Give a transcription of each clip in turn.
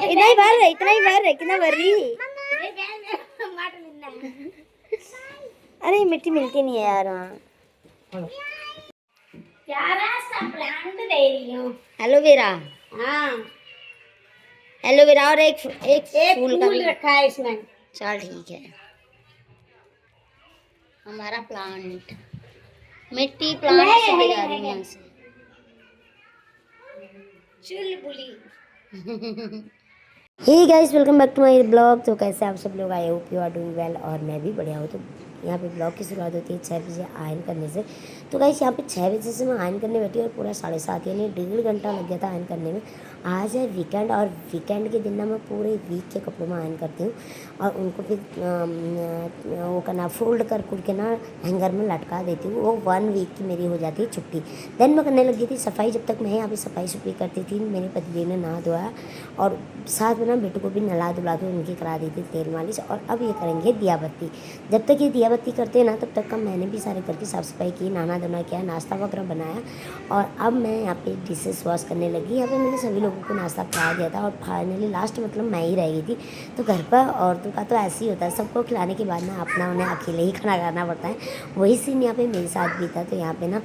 इतना ही भर कितना भर रही। अरे मिट्टी मिलती नहीं है यार वहाँ। प्यारा सा प्लांट दे रही हूँ। एलोवेरा। हाँ, एलोवेरा और एक फूल का भी रखा है इसमें। चल ठीक है। हमारा प्लांट मिट्टी प्लांट से ले जा रही है यहाँ से। चुलबुली। Hey guys, welcome back to my blog. तो कैसे आप सब लोग, I hope you are doing well. और मैं भी बढ़िया हूँ। तो यहाँ पे ब्लॉग की शुरुआत होती है 6 बजे आयरन करने से। तो गाइस यहाँ पे 6 बजे से मैं आयरन करने बैठी और पूरा 7:30 यानी 1.5 घंटा लग गया था आयरन करने में। आज है वीकेंड और वीकेंड के दिन ना मैं पूरे वीक के कपड़ों में आयरन करती हूँ और उनको फिर वो करना फोल्ड कर के ना हैंगर में लटका देती हूँ। वो 1 वीक की मेरी हो जाती है छुट्टी। देन मैं करने लगी थी सफाई। जब तक मैं यहाँ पे सफाई करती थी, मेरे पतिदेव ने नहा धोया और साथ में ना बेटू को भी नला धुला के उनकी करा दी थी तेल मालिश। और अब ये करेंगे दिया बत्ती। जब तक ये दिया बत्ती करते हैं ना तब तक का मैंने भी सारे करके साफ़ सफाई की, नहाना धोना किया, नाश्ता वगैरह बनाया। और अब मैं यहाँ पे डिशेस वॉश करने लगी। यहाँ पे मैंने सभी लोगों को नाश्ता करा दिया था और फाइनली लास्ट मतलब मैं ही रह गई थी। तो घर पर औरतों का तो ऐसे ही होता है, सबको खिलाने के बाद ना अपना उन्हें अकेले ही खाना खाना पड़ता है। वही सीन यहाँ पे मेरे साथ भी था। तो यहाँ पे ना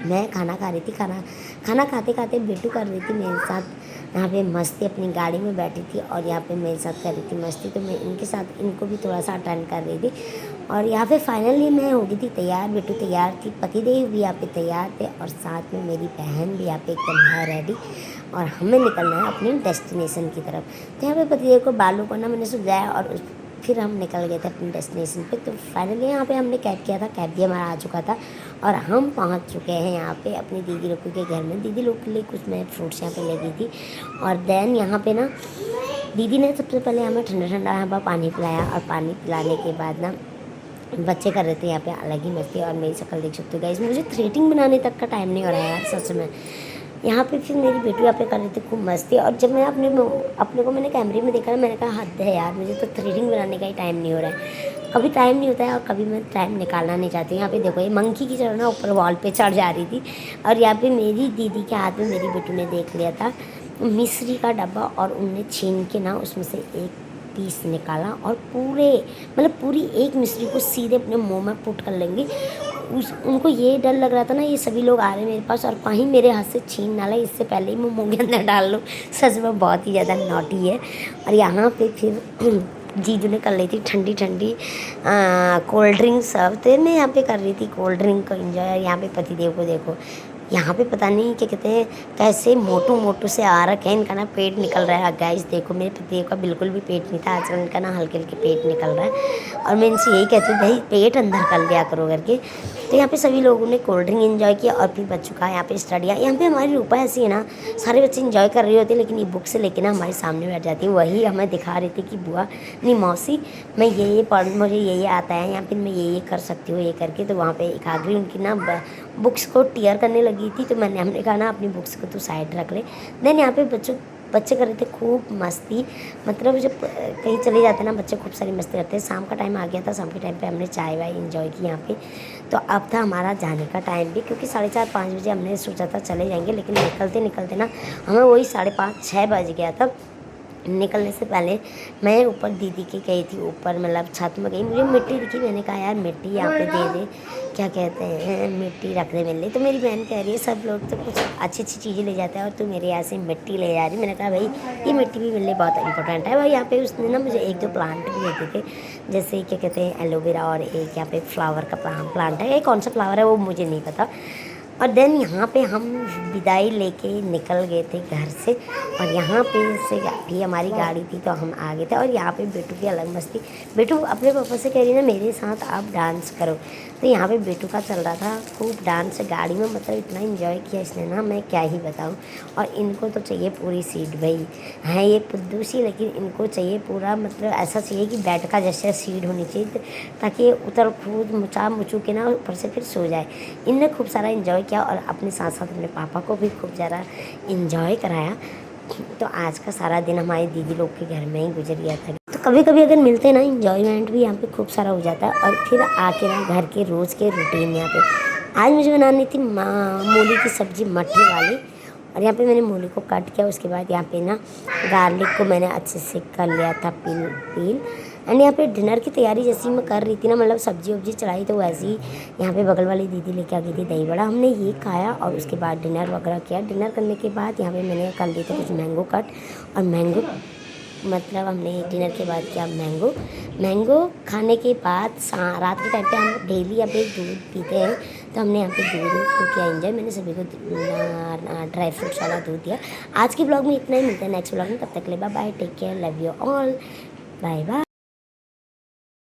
मैं खाना खा रही थी। खाना खाते खाते बेटू कर रही थी मेरे साथ यहाँ पे मस्ती, अपनी गाड़ी में बैठी थी और यहाँ पे मेरे साथ कर रही थी मस्ती। तो मैं इनके साथ इनको भी थोड़ा सा अटेंड कर रही थी। और यहाँ पे फाइनली मैं हो गई थी तैयार, बेटू तैयार थी, पतिदेव भी यहाँ पे तैयार थे और साथ में मेरी बहन भी यहाँ पे एकदम है रेडी। और हमें निकलना है अपनी डेस्टिनेशन की तरफ। तो यहाँ पे पतिदेव को बालों को ना मैंने सुझाया और फिर हम निकल गए थे अपनी डेस्टिनेशन पे। तो फाइनली यहाँ पे हमने कैब किया था, कैब भी हमारा आ चुका था और हम पहुँच चुके हैं यहाँ पे अपनी दीदी लोग के घर में। दीदी लोग के लिए कुछ मैं फ्रूट्स यहाँ पे ले गई थी। और देन यहाँ पे ना दीदी ने सबसे पहले हमें ठंडा ठंडा यहाँ पर पानी पिलाया और पानी पिलाने के बाद ना बच्चे कर रहे थे यहाँ पे अलग ही मस्ती। और मेरी शक्ल देख सकते हो गाइस, मुझे थ्रेडिंग बनाने तक का टाइम नहीं हो रहा है यार सच में। यहाँ पे फिर मेरी बेटी यहाँ पे कर रही थी खूब मस्ती। और जब मैं अपने को मैंने कैमरे में देखा ना, मैंने कहा हद है यार, मुझे तो थ्रेडिंग बनाने का ही टाइम नहीं हो रहा है। कभी टाइम नहीं होता है और कभी मैं टाइम निकालना नहीं चाहती। यहाँ पे देखो ये मंकी की तरह ना ऊपर वॉल पे चढ़ जा रही थी। और यहाँ पे मेरी दीदी के हाथ में मेरी बेटू ने देख लिया था मिश्री का डब्बा और उनने छीन के ना उसमें से एक पीस निकाला और पूरी एक मिश्री को सीधे अपने मुंह में पुट कर लेंगे। उनको ये डर लग रहा था ना, ये सभी लोग आ रहे हैं मेरे पास और कहीं मेरे हाथ से छीन ना ले, इससे पहले ही मैं मुँह के अंदर डाल लूँ। सच में बहुत ही ज़्यादा नॉटी है। और यहाँ पे फिर जीजू ने कर ली थी ठंडी ठंडी कोल्ड ड्रिंक सर्व। तो मैं यहाँ पे कर रही थी कोल्ड ड्रिंक को एंजॉय। यहाँ पे पतिदेव को देखो, यहाँ पे पता नहीं क्या कहते हैं, कैसे मोटू से आ रखे हैं। इनका ना पेट निकल रहा है गाइस। देखो मेरे पतिदेव का बिल्कुल भी पेट नहीं था, आजकल इनका ना हल्के हल्के पेट निकल रहा है। और मैं इनसे यही कहती हूँ भाई पेट अंदर कर लिया करो करके। तो यहाँ पे सभी लोगों ने कोल्ड ड्रिंक एंजॉय किया और फिर बच्चों का यहाँ पे स्टडियाँ। यहाँ पे हमारी रूपा ऐसी है ना, सारे बच्चे एंजॉय कर रहे होते हैं लेकिन ये बुक से लेके ना हमारे सामने बैठ जाती है। वही हमें दिखा रही थी कि बुआ नहीं मौसी, मैं ये पढ़, मुझे ये आता है, या फिर मैं ये कर सकती हूँ ये करके। तो वहाँ पे एक आगरी उनकी ना बुक्स को टीयर करने लगी थी। तो हमने कहा ना अपनी बुक्स को तो साइड रख ले। देन यहाँ पे बच्चे कर रहे थे खूब मस्ती। मतलब जब कहीं चले जाते ना बच्चे खूब सारी मस्ती करते हैं। शाम का टाइम आ गया था, शाम के टाइम पे हमने चाय वाय एंजॉय की यहाँ पे। तो अब था हमारा जाने का टाइम भी, क्योंकि 4:30-5 बजे हमने सोचा था चले जाएंगे, लेकिन निकलते निकलते ना हमें वही 5:30-6 बज गया था। निकलने से पहले मैं ऊपर दीदी की गई थी, ऊपर मतलब छत में गई, मुझे मिट्टी दिखी। मैंने कहा यार मिट्टी यहाँ पे दे दे, क्या कहते हैं मिट्टी रख दे मेरे लिए। तो मेरी बहन कह रही है सब लोग तो कुछ अच्छी अच्छी चीज़ें ले जाते हैं और तू मेरे यहाँ से मिट्टी ले जा रही। मैंने कहा भाई ये मिट्टी भी मेरे लिए बहुत इंपॉर्टेंट है। भाई यहाँ पे उसने ना मुझे 1-2 प्लांट भी देते थे, जैसे क्या कहते हैं एलोवेरा, और एक यहाँ पे फ्लावर का प्लांट है। ये कौन सा फ्लावर है वो मुझे नहीं पता। और देन यहाँ पे हम विदाई लेके निकल गए थे घर से। और यहाँ पे से भी हमारी गाड़ी थी तो हम आ गए थे। और यहाँ पे बेटू की अलग मस्ती। बेटू अपने पापा से कह रही ना मेरे साथ आप डांस करो। तो यहाँ पे बेटू का चल रहा था खूब डांस गाड़ी में। मतलब इतना एंजॉय किया इसने ना, मैं क्या ही बताऊँ। और इनको तो चाहिए पूरी सीट, भाई हैं ये पुद्दू सी, लेकिन इनको चाहिए पूरा, मतलब ऐसा चाहिए कि बेड का जैसे सीट होनी चाहिए ताकि उतर कूद मुचा मुचू के ना ऊपर से फिर सो जाए। इनने खूब सारा एंजॉय किया और अपने साथ साथ अपने पापा को भी खूब ज़्यादा एंजॉय कराया। तो आज का सारा दिन हमारी दीदी लोग के घर में ही गुजर गया था। तो कभी कभी अगर मिलते हैं ना, इंजॉयमेंट भी यहाँ पे खूब सारा हो जाता है। और फिर आके ना घर के रोज़ के रूटीन यहाँ पे आज मुझे बनानी थी मूली की सब्ज़ी मट्ठी वाली। और यहाँ पे मैंने मूली को कट किया। उसके बाद यहाँ पे ना गार्लिक को मैंने अच्छे से कर लिया था पील। एंड यहाँ पे डिनर की तैयारी जैसी मैं कर रही थी ना, मतलब सब्जी वब्जी चढ़ाई, तो वैसे ही यहाँ पे बगल वाली दीदी लेके आ गई थी दही बड़ा। हमने ये खाया और उसके बाद डिनर वगैरह किया। डिनर करने के बाद यहाँ पे मैंने कर लिए थे कुछ मैंगो कट, और मैंगो मतलब हमने डिनर के बाद किया मैंगो खाने के बाद रात के टाइम पे हम डेली यहाँ पे दूध पीते हैं, तो हमने यहाँ पे दूध को किया एंजॉय। मैंने सभी को ड्राई फ्रूट्स वाला दूध दिया। आज के ब्लॉग में इतना ही, मिलता है नेक्स्ट ब्लॉग में। तब तक के लिए bye bye, take care, love you all, bye bye.